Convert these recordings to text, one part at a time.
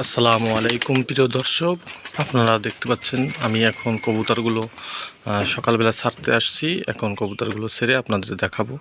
আসসালামু আলাইকুম প্রিয় দর্শক, আপনারা দেখতে পাচ্ছেন আমি এখন কবুতরগুলো সকালবেলা ছাড়তে আসছি। এখন কবুতরগুলো ছেড়ে আপনাদের দেখাবো।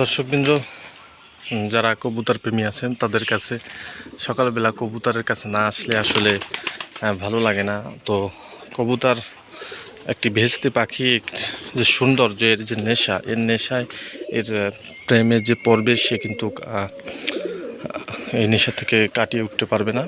দর্শকবৃন্দ, যারা কবুতর প্রেমী আছেন তাদের কাছে সকালবেলা কবুতরের কাছে না আসলে আসলে ভালো লাগে না। তো কবুতর একটি ভেস্তি পাখি, যে সৌন্দর্যের যে নেশা, এর নেশায় এর প্রেমের যে পড়বে সে কিন্তু এই নেশা থেকে কাটিয়ে উঠতে পারবে না।